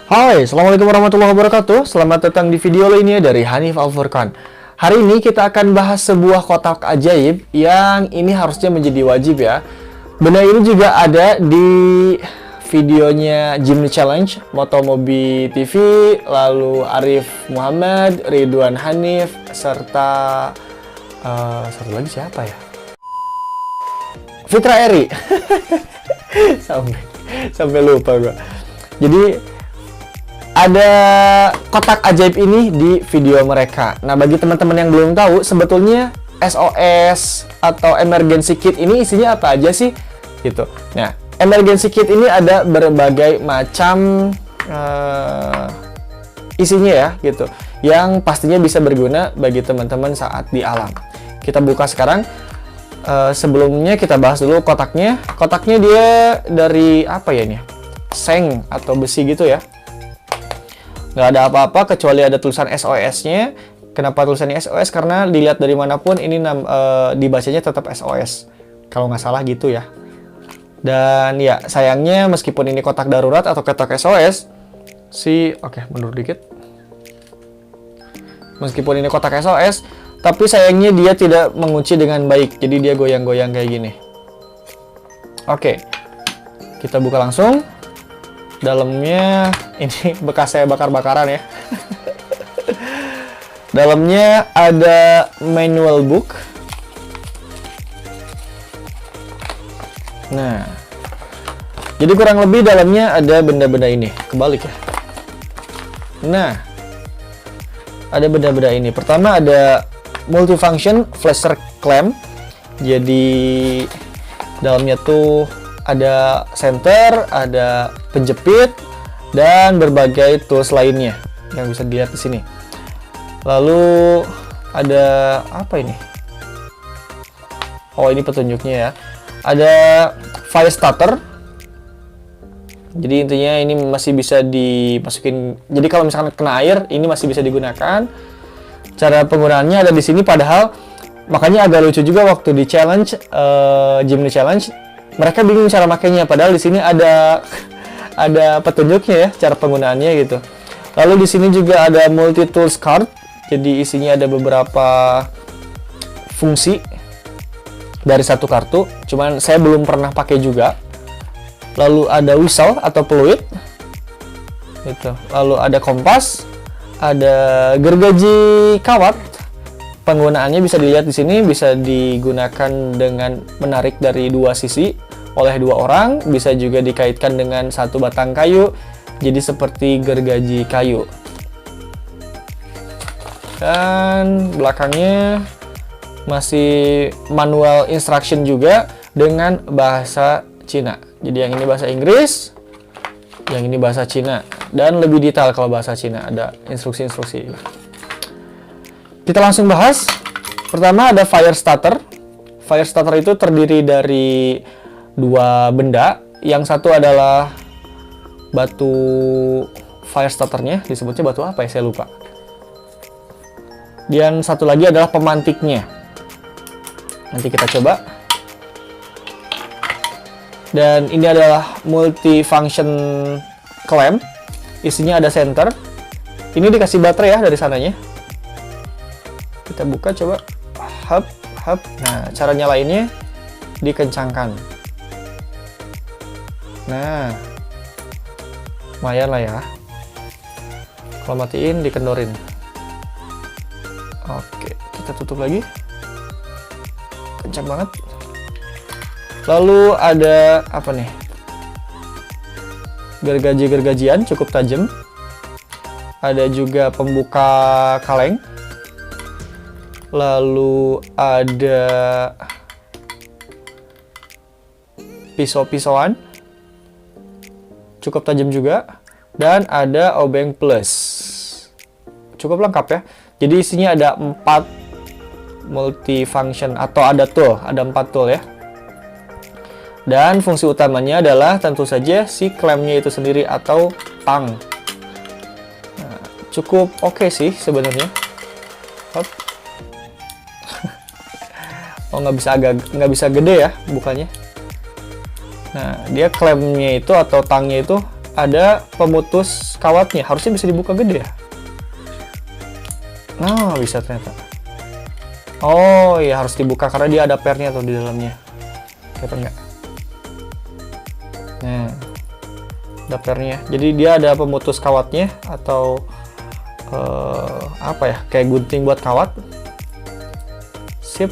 Hai, Assalamualaikum warahmatullahi wabarakatuh. Selamat datang di video lainnya dari Hanif Al-Furqan. Hari ini kita akan bahas sebuah kotak ajaib yang ini harusnya menjadi wajib ya. Benda ini juga ada di videonya Jimny Challenge, Motomobi TV, lalu Arif Muhammad, Ridwan Hanif, serta satu lagi siapa ya? Fitra Eri. sampai lupa gua. Jadi ada kotak ajaib ini di video mereka. Nah, bagi teman-teman yang belum tahu, sebetulnya SOS atau emergency kit ini isinya apa aja sih? Gitu. Nah, emergency kit ini ada berbagai macam isinya ya, gitu. Yang pastinya bisa berguna bagi teman-teman saat di alam. Kita buka sekarang. Sebelumnya kita bahas dulu kotaknya. Kotaknya dia dari apa ya ini? Seng atau besi gitu ya. Nggak ada apa-apa kecuali ada tulisan SOS-nya. Kenapa tulisannya SOS? Karena dilihat dari manapun ini dibacanya tetap SOS. Kalau nggak salah gitu ya. Dan ya sayangnya meskipun ini kotak darurat atau kotak SOS, oke, mundur dikit. Meskipun ini kotak SOS, tapi sayangnya dia tidak mengunci dengan baik. Jadi dia goyang-goyang kayak gini. Oke, kita buka langsung. Dalamnya ini bekas saya bakar-bakaran ya. Dalamnya ada manual book. Nah, jadi kurang lebih dalamnya ada benda-benda ini. Kebalik ya. Nah, ada benda-benda ini. Pertama ada multifunction flasher clamp. Jadi dalamnya tuh ada center, ada penjepit, dan berbagai tools lainnya yang bisa dilihat di sini. Lalu ada apa ini? Oh, ini petunjuknya ya. Ada fire starter. Jadi intinya ini masih bisa dimasukin. Jadi kalau misalkan kena air, ini masih bisa digunakan. Cara penggunaannya ada di sini. Padahal makanya agak lucu juga waktu di challenge, Jimny Challenge. Mereka bingung cara makainya, padahal di sini ada petunjuknya ya cara penggunaannya gitu. Lalu di sini juga ada multi tools card. Jadi isinya ada beberapa fungsi dari satu kartu. Cuman saya belum pernah pakai juga. Lalu ada whistle atau peluit. Gitu. Lalu ada kompas, ada gergaji kawat. Penggunaannya bisa dilihat di sini, bisa digunakan dengan menarik dari dua sisi oleh dua orang, bisa juga dikaitkan dengan satu batang kayu, jadi seperti gergaji kayu. Dan belakangnya masih manual instruction juga dengan bahasa Cina. Jadi yang ini bahasa Inggris, yang ini bahasa Cina, dan lebih detail kalau bahasa Cina, ada instruksi-instruksi. Kita langsung bahas. Pertama ada fire starter. Fire starter itu terdiri dari dua benda. Yang satu adalah batu fire starternya. Disebutnya batu apa ya? Saya lupa. Dan satu lagi adalah pemantiknya. Nanti kita coba. Dan ini adalah multifunction clamp. Isinya ada center. Ini dikasih baterai ya dari sananya. Kita buka coba, hub. Nah, cara nyalainnya dikencangkan. Nah, lumayan lah ya. Kalau matiin dikendorin. Oke, kita tutup lagi. Kencang banget. Lalu ada apa nih? Gergaji-gergajian cukup tajam. Ada juga pembuka kaleng. Lalu ada pisau-pisauan, cukup tajam juga, dan ada obeng plus, cukup lengkap ya. Jadi isinya ada 4 multifunction atau ada 4 tool ya. Dan fungsi utamanya adalah tentu saja si klampnya itu sendiri atau tang. Nah, cukup oke sih sebenarnya. Hop. Oh, nggak bisa gede ya bukannya. Nah, dia klampnya itu atau tangnya itu ada pemutus kawatnya. Harusnya bisa dibuka gede ya. Nah, bisa ternyata. Oh iya, harus dibuka karena dia ada pernya tuh di dalamnya. Kelihatan nggak? Nah, ada pernya. Jadi dia ada pemutus kawatnya atau apa ya? Kayak gunting buat kawat. Sip.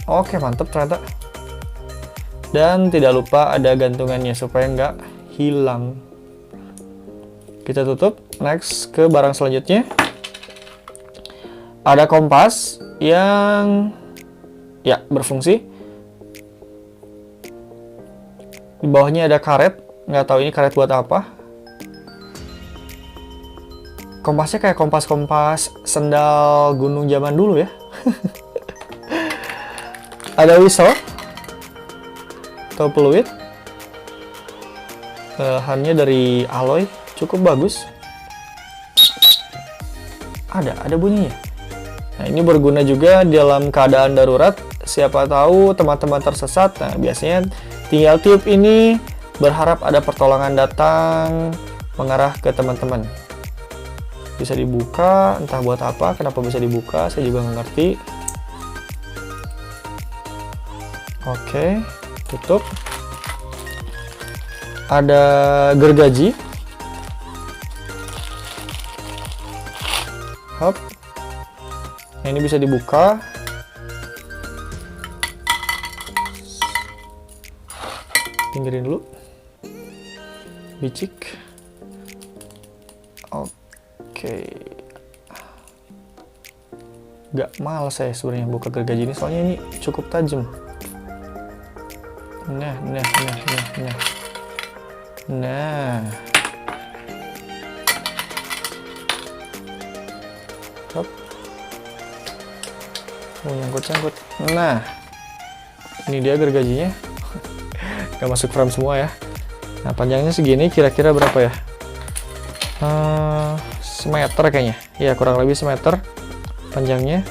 Oke, mantep ternyata. Dan tidak lupa ada gantungannya supaya nggak hilang. Kita tutup. Next ke barang selanjutnya. Ada kompas yang ya berfungsi. Di bawahnya ada karet. Nggak tahu ini karet buat apa. Kompasnya kayak kompas-kompas sendal gunung zaman dulu ya. Ada whistle atau peluit. Bahannya dari alloy, cukup bagus. Ada bunyinya. Nah, ini berguna juga dalam keadaan darurat. Siapa tahu teman-teman tersesat. Nah, biasanya tinggal tiup ini, berharap ada pertolongan datang mengarah ke teman-teman. Bisa dibuka, entah buat apa, kenapa bisa dibuka, saya juga nggak ngerti. Oke, tutup. Ada gergaji. Hop. Nah, ini bisa dibuka. Pinggirin dulu. Bicik. Oke. Gak malas saya sebenarnya buka gergaji ini, soalnya ini cukup tajam. Nah. Hop. Nyangkut-nyangkut. Nah. Ini dia gergajinya. Gak masuk frame semua ya. Nah, panjangnya segini, kira-kira berapa ya? Semeter kayaknya. Ya, kurang lebih semeter panjangnya.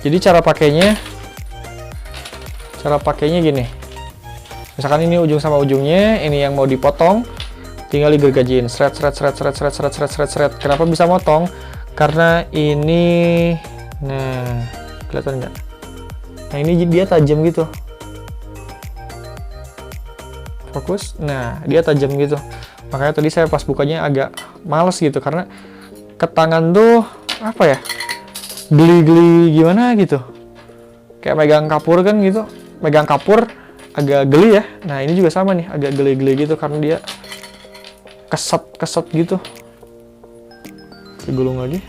Jadi cara pakainya gini. Misalkan ini ujung sama ujungnya, ini yang mau dipotong, tinggal digergajiin, seret. Kenapa bisa motong? Karena ini, nah, kelihatan nggak? Nah, ini dia tajam gitu. Fokus. Nah, dia tajam gitu. Makanya tadi saya pas bukanya agak males gitu, karena ke tangan tuh apa ya? Geli-geli gimana gitu. Kayak megang kapur kan gitu. Megang kapur agak geli ya. Nah, ini juga sama nih, agak geli-geli gitu karena dia keset gitu. Digulung lagi.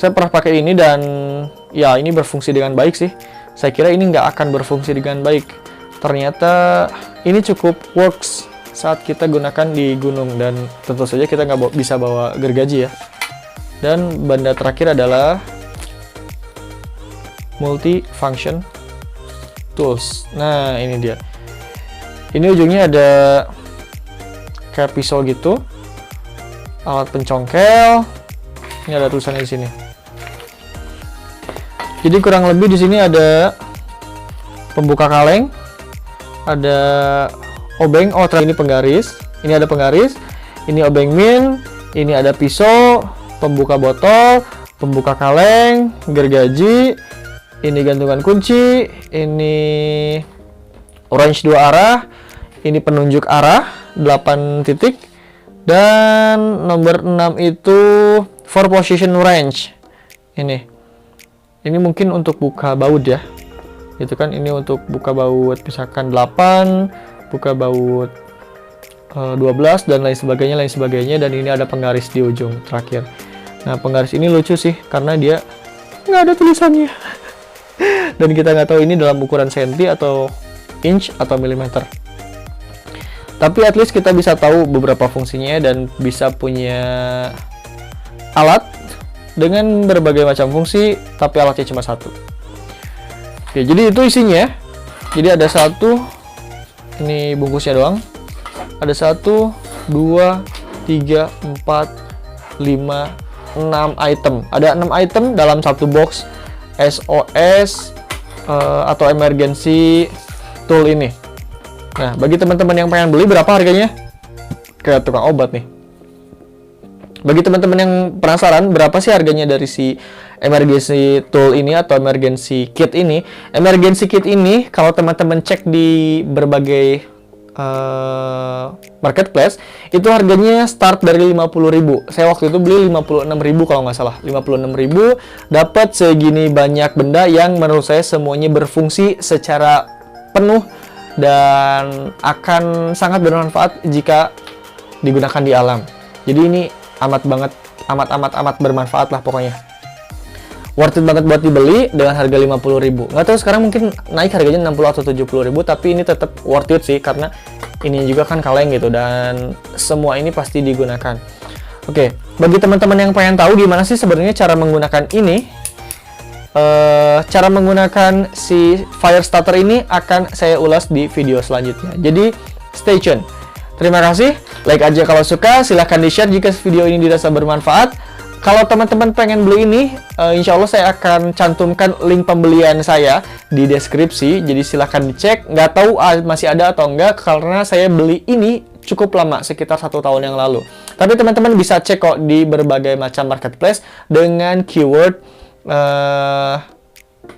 Saya pernah pakai ini dan ya ini berfungsi dengan baik sih. Saya kira ini nggak akan berfungsi dengan baik. Ternyata ini cukup works saat kita gunakan di gunung, dan tentu saja kita nggak bisa bawa gergaji ya. Dan benda terakhir adalah multi-function tools. Nah, ini dia. Ini ujungnya ada kayak pisau gitu. Alat pencongkel. Ini ada tulisannya di sini. Jadi kurang lebih di sini ada pembuka kaleng, ada obeng. Oh, ini penggaris. Ini ada penggaris. Ini obeng min. Ini ada pisau, pembuka botol, pembuka kaleng, gergaji. Ini gantungan kunci, ini orange 2 arah, ini penunjuk arah 8 titik, dan nomor 6 itu 4 position range. Ini mungkin untuk buka baut ya. Itu kan ini untuk buka baut misalkan 8, buka baut 12 dan lain sebagainya, dan ini ada penggaris di ujung terakhir. Nah, penggaris ini lucu sih karena dia nggak ada tulisannya. Dan kita nggak tahu ini dalam ukuran senti atau inch atau milimeter. Tapi at least kita bisa tahu beberapa fungsinya dan bisa punya alat dengan berbagai macam fungsi, tapi alatnya cuma satu. Oke, jadi itu isinya. Jadi ada satu, ini bungkusnya doang. Ada 1, 2, 3, 4, 5, 6 item. Ada 6 item dalam satu box SOS atau emergency tool ini. Nah, bagi teman-teman yang pengen beli, berapa harganya? Ke tukang obat nih. Bagi teman-teman yang penasaran berapa sih harganya dari si emergency tool ini atau emergency kit ini? Emergency kit ini kalau teman-teman cek di berbagai marketplace itu harganya start dari 50.000. Saya waktu itu beli 56.000 kalau nggak salah. 56.000 dapat segini banyak benda yang menurut saya semuanya berfungsi secara penuh dan akan sangat bermanfaat jika digunakan di alam. Jadi ini amat bermanfaat lah pokoknya. Worth it banget buat dibeli dengan harga 50.000. Nggak tahu sekarang mungkin naik harganya 60 atau 70.000, tapi ini tetap worth it sih karena ini juga kan kaleng gitu dan semua ini pasti digunakan. Oke, bagi teman-teman yang pengen tahu gimana sih sebenarnya cara menggunakan ini, cara menggunakan si fire starter ini akan saya ulas di video selanjutnya. Jadi stay tune. Terima kasih. Like aja kalau suka, silahkan di-share jika video ini dirasa bermanfaat. Kalau teman-teman pengen beli ini, insya Allah saya akan cantumkan link pembelian saya di deskripsi. Jadi silahkan dicek. Nggak tahu masih ada atau enggak, karena saya beli ini cukup lama, sekitar 1 tahun yang lalu. Tapi teman-teman bisa cek kok di berbagai macam marketplace dengan keyword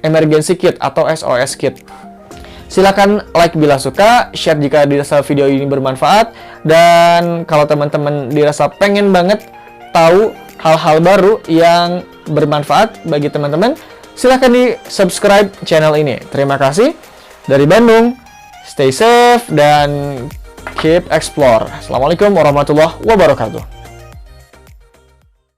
emergency kit atau SOS kit. Silahkan like bila suka, share jika dirasa video ini bermanfaat, dan kalau teman-teman dirasa pengen banget tahu hal-hal baru yang bermanfaat bagi teman-teman, silahkan di subscribe channel ini. Terima kasih. Dari Bandung, stay safe dan keep explore. Assalamualaikum warahmatullahi wabarakatuh.